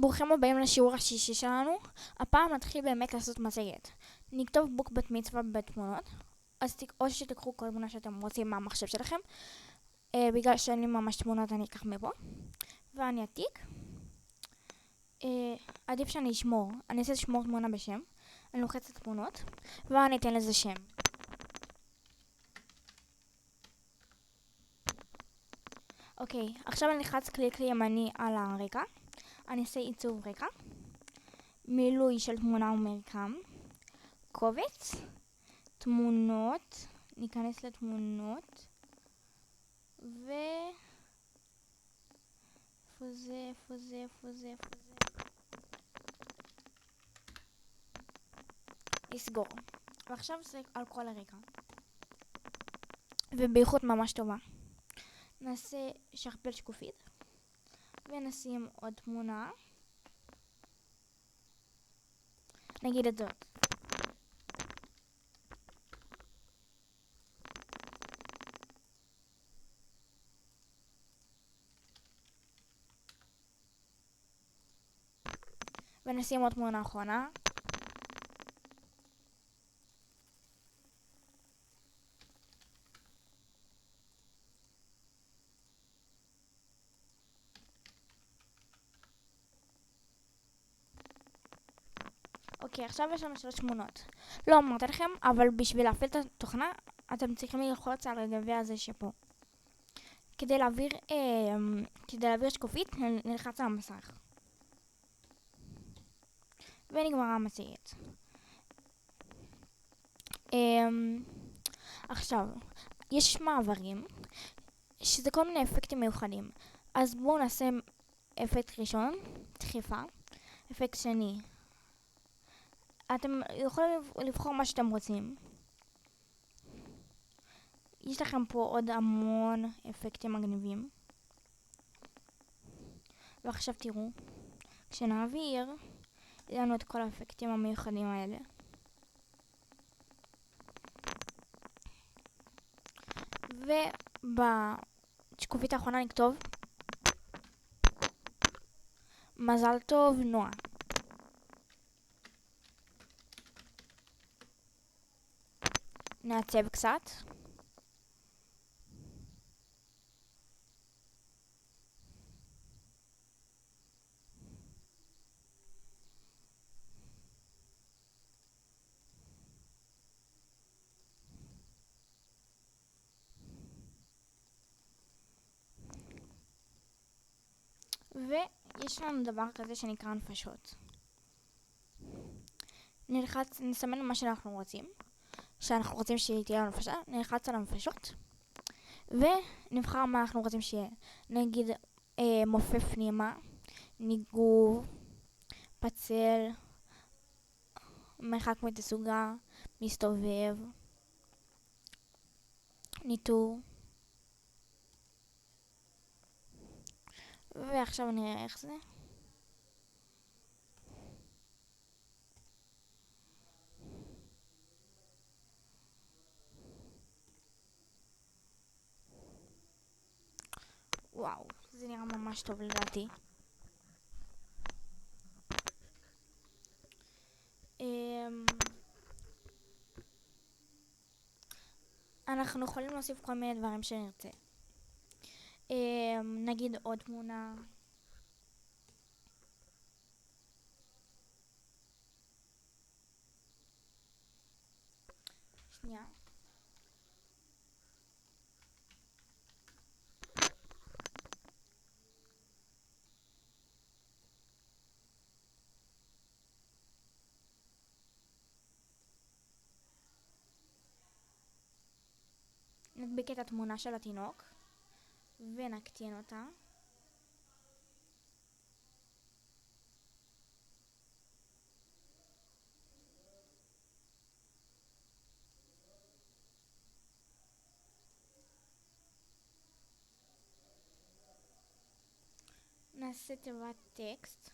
ברוכים הבאים לשיעור השישי שלנו. הפעם נתחיל באמת לעשות מצגת. נכתוב בוק בת מצווה בתמונות, אז או שתיקחו כל תמונה שאתם רוצים מהמחשב שלכם. בגלל שאין לי ממש תמונות אני אקח מפה ואני אעתיק. עדיף שאני אשמור, אני אעשה לשמור תמונה בשם. אני לוחצת תמונות ואני אתן לזה שם. אוקיי, עכשיו אני לחץ קליק ימני על הרקע. אני אעשה עיצוב רקע, מילוי של תמונה ומרקם, קובץ, תמונות, ניכנס לתמונות, איפה זה, לסגור. ועכשיו זה על כל הרקע. ובאיכות ממש טובה. נעשה שכפל שקופית, ונשים עוד תמונה. נגיד את זאת. ונשים עוד תמונה אחרונה. אוקיי, עכשיו יש לנו 3 תמונות. לא אמרתי לכם, אבל בשביל להפעיל את התוכנה, אתם צריכים ללחוץ על הגביע הזה שפה. כדי להעביר שקופית, נלחץ על המסך. ונגמרה המצגת. עכשיו, יש מעברים, שזה כל מיני אפקטים מיוחדים. אז בואו נעשה אפקט ראשון, דחיפה. אפקט שני, אתם יכולים לבחור מה שאתם רוצים. יש לכם פה עוד המון אפקטים מגניבים. ועכשיו תראו, כשנעביר, יהיה לנו את כל האפקטים המיוחדים האלה. ובשקופית האחרונה נכתוב מזל טוב נועה. נעצב קצת. ויש לנו דבר כזה שנקרא נפשות. נסמן מה שאנחנו רוצים שתהיה לנו נפשה, נלחץ על הנפשות ונבחר מה אנחנו רוצים שיהיה. נגיד מופף פנימה, ניגוב, פצל, מרחק מתסוגה, מסתובב, ניטור. ועכשיו נראה איך זה. וואו, זה נראה ממש טוב לדעתי. אנחנו יכולים להוסיף כל מיני דברים שנרצה. נגיד עוד תמונה. שנייה. נדביק את התמונה של התינוק ונקטין אותה. נעשה תיבת טקסט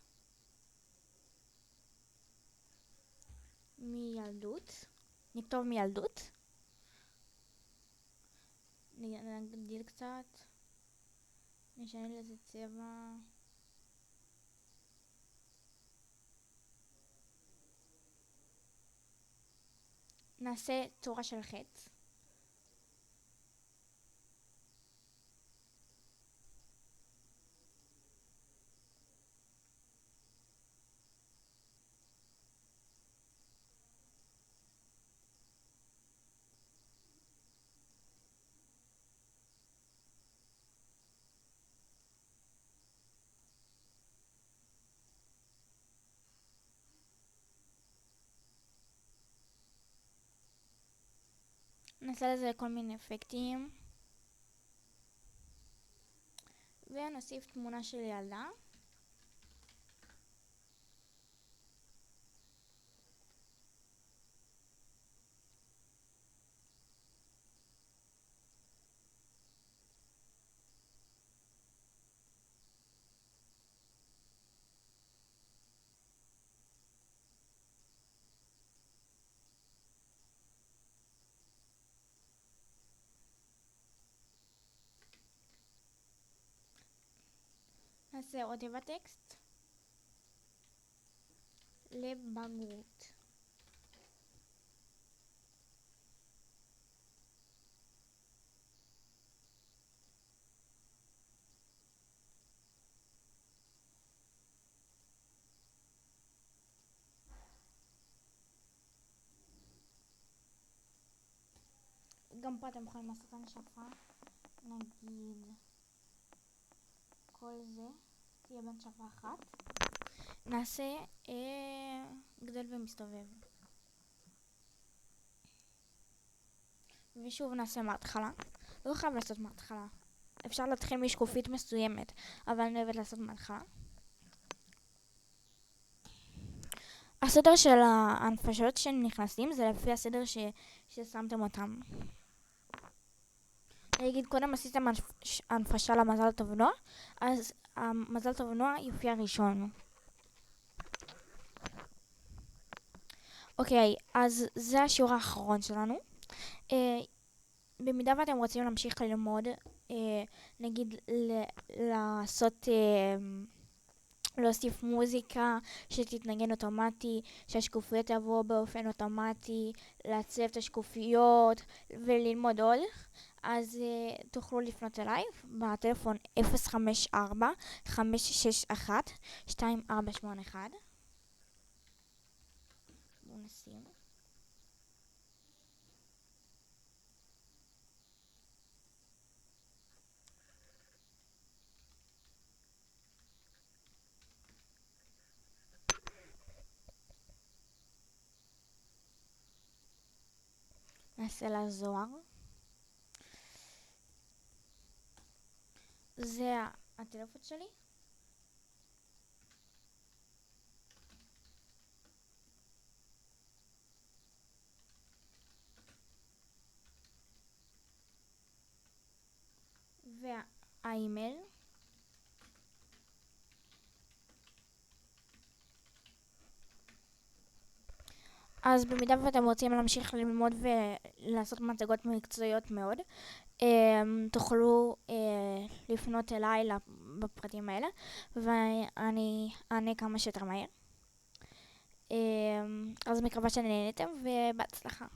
מילדות, נכתוב מילדות, נגדיל קצת, נשנה לזה צבע, נעשה צורה של חץ. נעשה לזה כל מיני אפקטים. ונוסיף תמונה של ילדה. נעשה עוד תיבת טקסט. לבגרות. גם פה אתם יכולים לעשות הנשפה. נגיד כל זה תהיה בהנשפה אחת. נעשה גדל ומסתובב. ושוב נעשה מההתחלה. לא חייב לעשות מההתחלה. אפשר להתחיל משקופית מסוימת, אבל אני אוהבת לעשות מההתחלה. הסדר של ההנפשות שנכנסים זה לפי הסדר ששמתם אותם. נגיד קודם עשיתם הנפשה למזל טוב נועה, אז המזל טוב נועה יופיע ראשון. אוקיי, אז זה השיעור האחרון שלנו. במידה ואתם רוצים להמשיך ללמוד, נגיד לעשות, להוסיף מוזיקה שתתנגן אוטומטי, שהשקופיות יבואו באופן אוטומטי, לעצב את השקופיות וללמוד עוד, אז תוכלו לפנות אליי בטלפון 054-561-2481. בואו נשים. נעשה לזוהר. זה הטלפון שלי. והאימייל. אז במידה ואתם רוצים להמשיך ללמוד ולעשות מצגות מקצועיות מאוד, תוכלו לפנות אליי בפרטים האלה, ואני אענה כמה שיותר מהר. אז מקווה שנהנתם ובהצלחה.